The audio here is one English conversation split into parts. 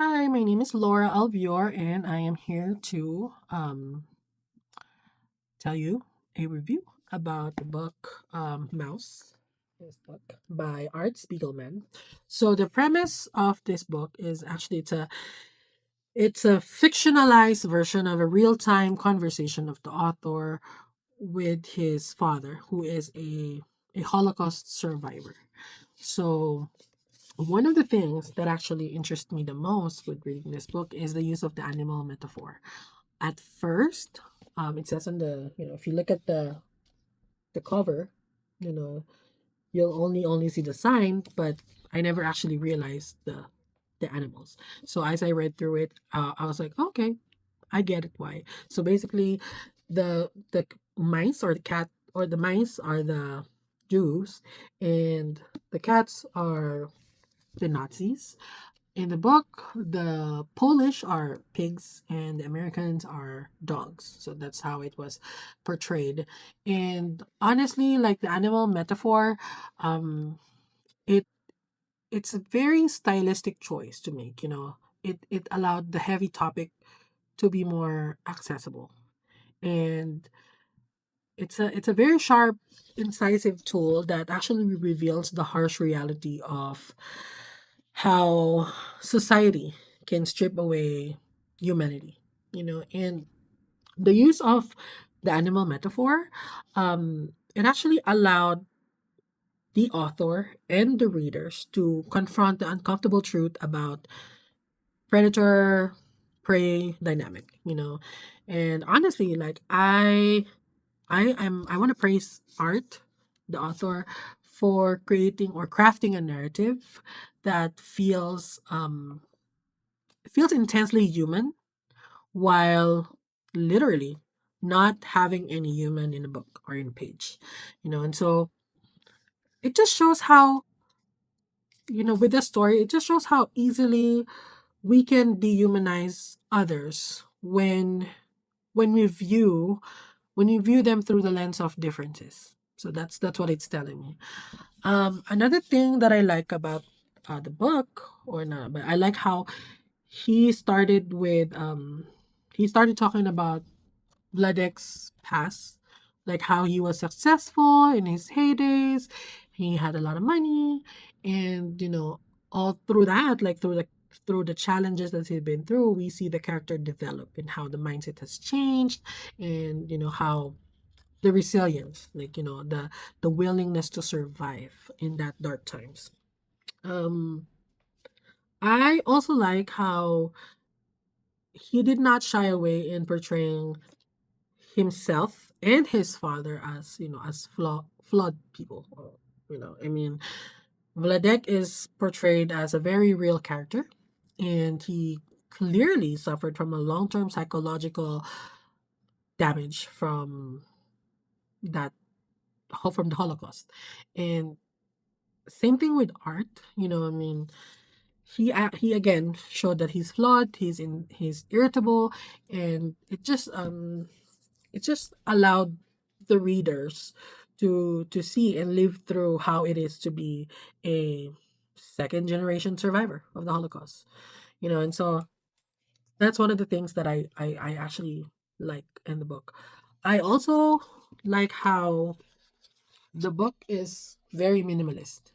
Hi, my name is Laura Alvior, and I am here to tell you a review about the book Mouse. This book by Art Spiegelman. So the premise of this book is actually it's a fictionalized version of a real-time conversation of the author with his father, who is a Holocaust survivor. So one of the things that actually interests me the most with reading this book is the use of the animal metaphor. At first, it says on if you look at the cover, you know, you'll only see the sign, but I never actually realized the animals. So as I read through it, I was like, okay, I get it why. So basically, the mice or the cat or the mice are the Jews, and the cats are the Nazis. In the book, the Polish are pigs and the Americans are dogs. So that's how it was portrayed. And honestly, like the animal metaphor, um, it it's a very stylistic choice to make. It allowed the heavy topic to be more accessible, and it's a very sharp, incisive tool that actually reveals the harsh reality of how society can strip away humanity, and the use of the animal metaphor, it actually allowed the author and the readers to confront the uncomfortable truth about predator prey dynamic, and honestly, like I want to praise Art, the author, for creating or crafting a narrative that feels intensely human while literally not having any human in a book or in a page. And so it just shows how, with the story, it just shows how easily we can dehumanize others when when we view them through the lens of differences. So that's what it's telling me. Another thing that I like about the book, or not, but I like how he started with he started talking about Vladek's past, like how he was successful in his heydays, he had a lot of money, and all through that, like through the challenges that he's been through, we see the character develop and how the mindset has changed, and how the resilience, like the willingness to survive in that dark times. Um, I also like how he did not shy away in portraying himself and his father as as flawed people. I mean, Vladek is portrayed as a very real character, and he clearly suffered from a long-term psychological damage that from the Holocaust. And same thing with Art. I mean, he again showed that he's flawed, he's irritable, and it just allowed the readers to see and live through how it is to be a second generation survivor of the Holocaust. And so that's one of the things that I actually like in the book. I also like how the book is very minimalist.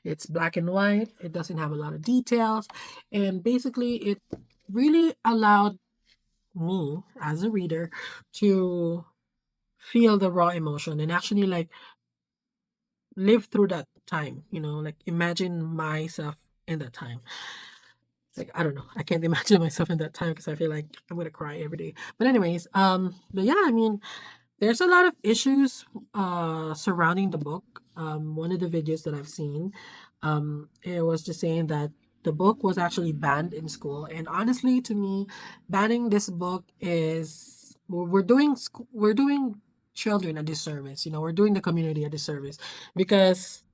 It's black and white, it doesn't have a lot of details, and basically it really allowed me as a reader to feel the raw emotion and actually like live through that time, like imagine myself in that time. Like I don't know, I can't imagine myself in that time because I feel like I'm gonna cry every day. But anyways, but yeah, I mean, there's a lot of issues surrounding the book. One of the videos that I've seen, it was just saying that the book was actually banned in school, and honestly, to me, banning this book is we're doing children a disservice. We're doing the community a disservice because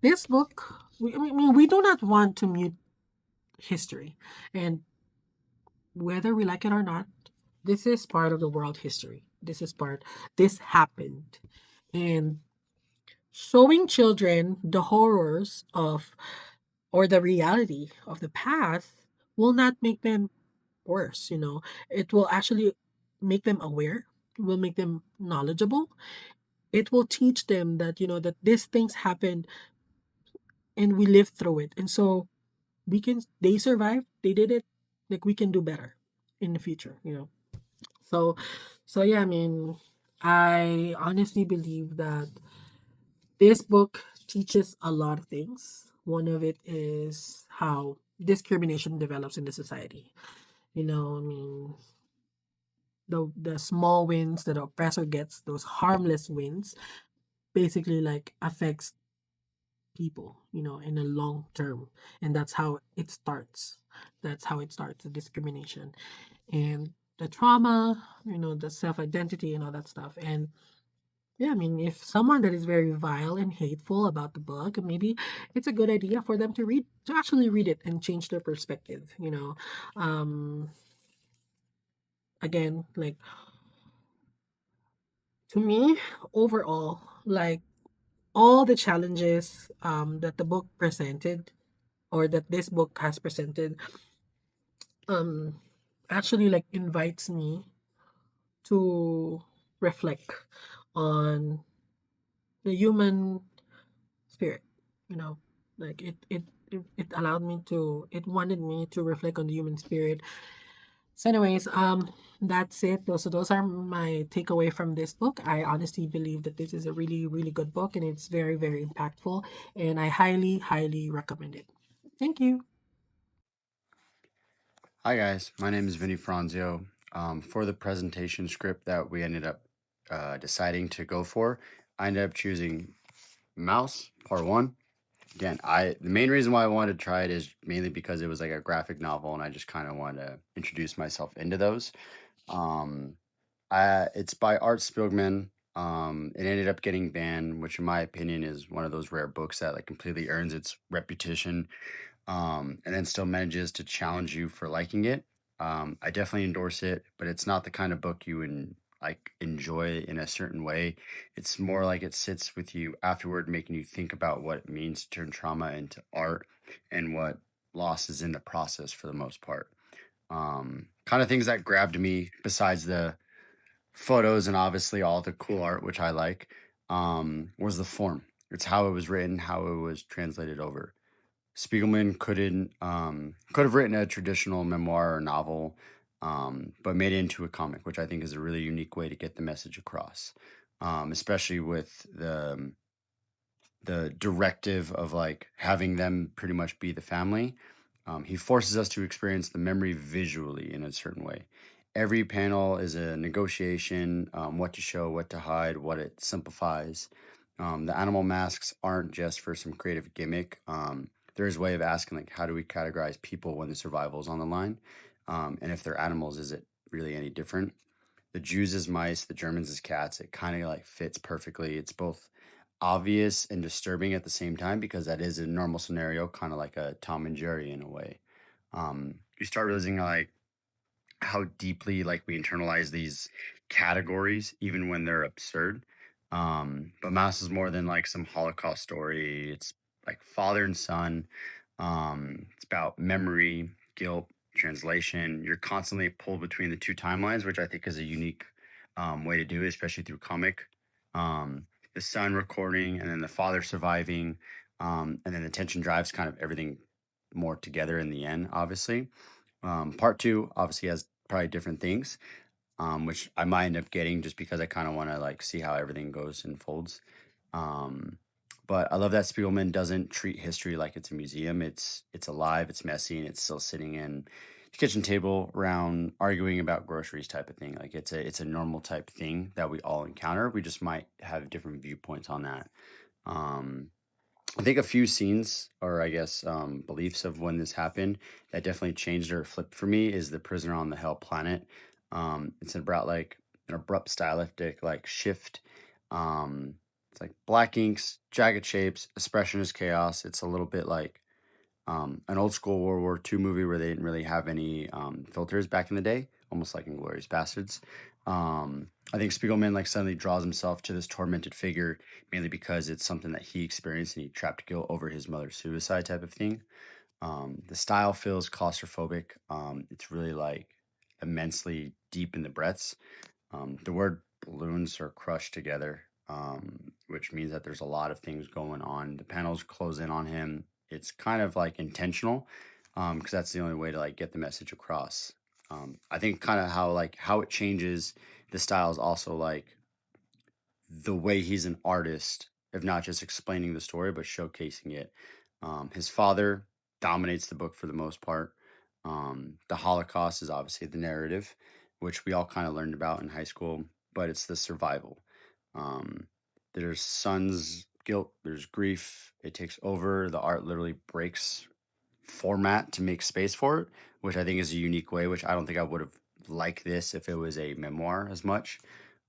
this book, I mean, we do not want to mute history, and whether we like it or not, this is part of the world history. This happened. And showing children the horrors of or the reality of the past will not make them worse, you know. It will actually make them aware, will make them knowledgeable. It will teach them that, you know, that these things happen and we lived through it. And so we can, they survived, they did it, like we can do better in the future, you know. So yeah, I mean, I honestly believe that this book teaches a lot of things. One of it is how discrimination develops in the society. You know, I mean, the small wins that the oppressor gets, those harmless wins, basically like affects people, you know, in a long term. And that's how it starts. That's how it starts, the discrimination and the trauma, you know, the self identity and all that stuff. And yeah, I mean, if someone that is very vile and hateful about the book, maybe it's a good idea for them to read, to actually read it and change their perspective, you know. Um, Again, like to me, overall, like all the challenges that the book presented or that this book has presented um actually like invites me to reflect on the human spirit, you know, like it allowed me to, it wanted me to reflect on the human spirit. So anyways, that's it. Those are my takeaway from this book. I honestly believe that this is a really really good book and it's very very impactful, and I highly highly recommend it. Thank you. Hi guys, my name is Vinny Franzio. For the presentation script that we ended up deciding to go for, I ended up choosing Mouse Part One. Again, I the main reason why I wanted to try it is mainly because it was like a graphic novel, and I just kind of wanted to introduce myself into those. Um, it's by Art Spiegelman. It ended up getting banned, which in my opinion is one of those rare books that like completely earns its reputation, and then still manages to challenge you for liking it. I definitely endorse it, but it's not the kind of book you would like enjoy in a certain way. It's more like it sits with you afterward, making you think about what it means to turn trauma into art and what loss is in the process for the most part. Kind of things that grabbed me besides the photos and obviously all the cool art, which I like, was the form. It's how it was written, how it was translated over. Spiegelman could have written a traditional memoir or novel, but made it into a comic, which I think is a really unique way to get the message across. Especially with the directive of like having them pretty much be the family. He forces us to experience the memory visually in a certain way. Every panel is a negotiation, what to show, what to hide, what it simplifies. The animal masks aren't just for some creative gimmick. There is a way of asking, like, how do we categorize people when the survival is on the line? And if they're animals, is it really any different? The Jews as mice, the Germans as cats. It kind of like fits perfectly. It's both obvious and disturbing at the same time because that is a normal scenario, kind of like a Tom and Jerry in a way. You start realizing like how deeply like we internalize these categories even when they're absurd. But Mass is more than like some Holocaust story. It's like father and son. It's about memory, guilt, translation. You're constantly pulled between the two timelines, which I think is a unique way to do it, especially through comic. The son recording and then the father surviving, and then the tension drives kind of everything more together in the end, obviously. Part two obviously has probably different things, which I might end up getting just because I kind of want to like see how everything goes and folds. Um, but I love that Spiegelman doesn't treat history like it's a museum. It's alive, it's messy, and it's still sitting in the kitchen table around arguing about groceries type of thing. Like it's a normal type thing that we all encounter. We just might have different viewpoints on that. Um, I think a few scenes, or I guess beliefs of when this happened that definitely changed or flipped for me is the prisoner on the Hell Planet. It's about like an abrupt stylistic like shift. It's like black inks, jagged shapes, expressionist chaos. It's a little bit like an old school World War II movie where they didn't really have any filters back in the day, almost like Inglorious Bastards. I think Spiegelman like suddenly draws himself to this tormented figure mainly because it's something that he experienced and he trapped guilt over his mother's suicide type of thing. The style feels claustrophobic. It's really like immensely deep in the breaths. The word balloons are crushed together, which means that there's a lot of things going on. The panels close in on him. It's kind of like intentional, because that's the only way to like get the message across. I think kind of how it changes the style is also like the way he's an artist, if not just explaining the story, but showcasing it. His father dominates the book for the most part. The Holocaust is obviously the narrative, which we all kind of learned about in high school, but it's the survival. Um, there's son's guilt, there's grief. It takes over. The art literally breaks format to make space for it, which I think is a unique way, which I don't think I would have liked this if it was a memoir as much.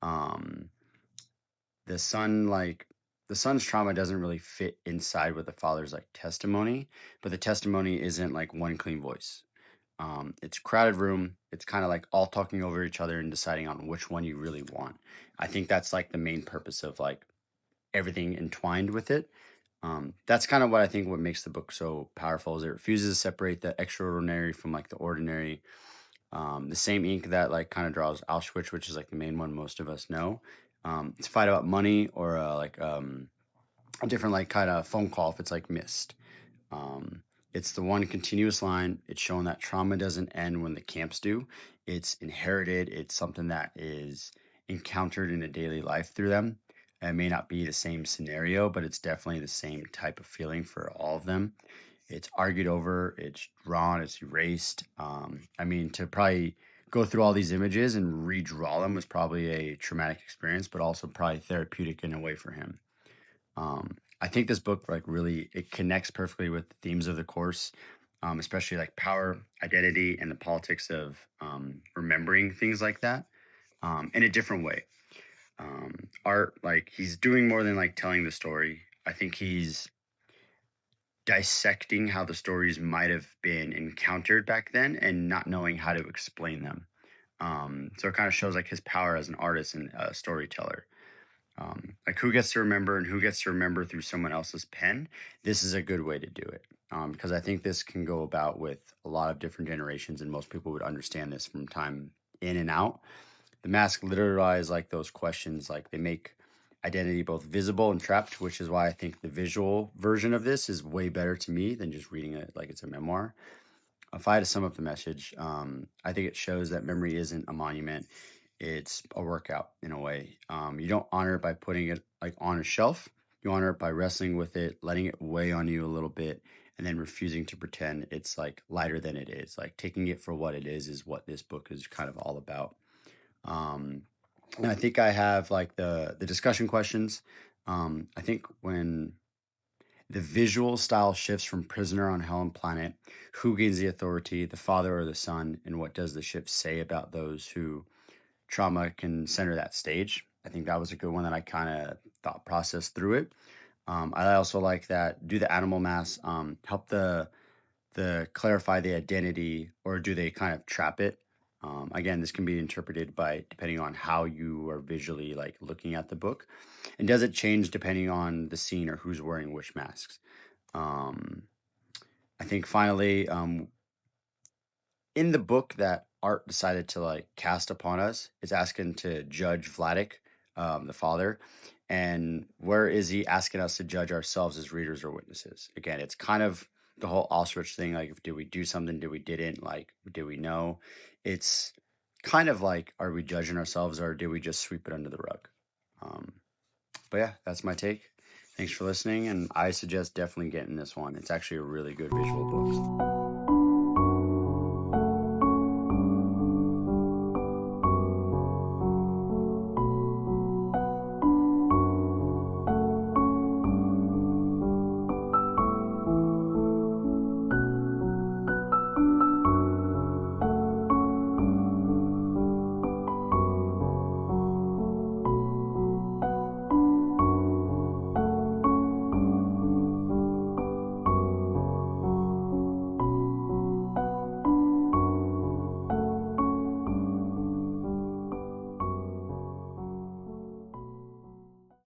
Um, the son like the son's trauma doesn't really fit inside with the father's like testimony, but the testimony isn't like one clean voice. It's a crowded room. It's kind of like all talking over each other and deciding on which one you really want. I think that's like the main purpose of like everything entwined with it. That's kind of what I think what makes the book so powerful is it refuses to separate the extraordinary from like the ordinary. The same ink that like kind of draws Auschwitz, which is like the main one most of us know. It's a fight about money or a different like kind of phone call if it's like missed. Um, it's the one continuous line. It's showing that trauma doesn't end when the camps do. It's inherited. It's something that is encountered in a daily life through them. It may not be the same scenario, but it's definitely the same type of feeling for all of them. It's argued over, it's drawn, it's erased. I mean, to probably go through all these images and redraw them was probably a traumatic experience, but also probably therapeutic in a way for him. I think this book like really it connects perfectly with the themes of the course, especially like power, identity, and the politics of remembering things like that in a different way. Art, like he's doing more than like telling the story. I think he's dissecting how the stories might have been encountered back then and not knowing how to explain them. So it kind of shows like his power as an artist and a storyteller. Like who gets to remember and who gets to remember through someone else's pen. This is a good way to do it because I think this can go about with a lot of different generations, and most people would understand this from time in and out. The mask literalize like those questions, like they make identity both visible and trapped, which is why I think the visual version of this is way better to me than just reading it like it's a memoir. If I had to sum up the message, I think it shows that memory isn't a monument; it's a workout in a way. You don't honor it by putting it like on a shelf. You honor it by wrestling with it, letting it weigh on you a little bit, and then refusing to pretend it's like lighter than it is. Like taking it for what it is what this book is kind of all about. Um, and I think I have like the discussion questions. I think when the visual style shifts from prisoner on Helen Planet, who gains the authority, the father or the son, and what does the ship say about those who trauma can center that stage? I think that was a good one that I kind of thought process through it. I also like that. Do the animal mass help the clarify the identity, or do they kind of trap it? Again, this can be interpreted by depending on how you are visually like looking at the book, and does it change depending on the scene or who's wearing which masks? Um, I think finally, in the book that Art decided to like cast upon us, it's asking to judge Vladik, the father, and where is he asking us to judge ourselves as readers or witnesses? Again, it's kind of the whole Auschwitz thing. Like, did we do something? Did we didn't? Like, did we know? It's kind of like, are we judging ourselves or did we just sweep it under the rug? Um, but yeah, that's my take. Thanks for listening, and I suggest definitely getting this one. It's actually a really good visual book.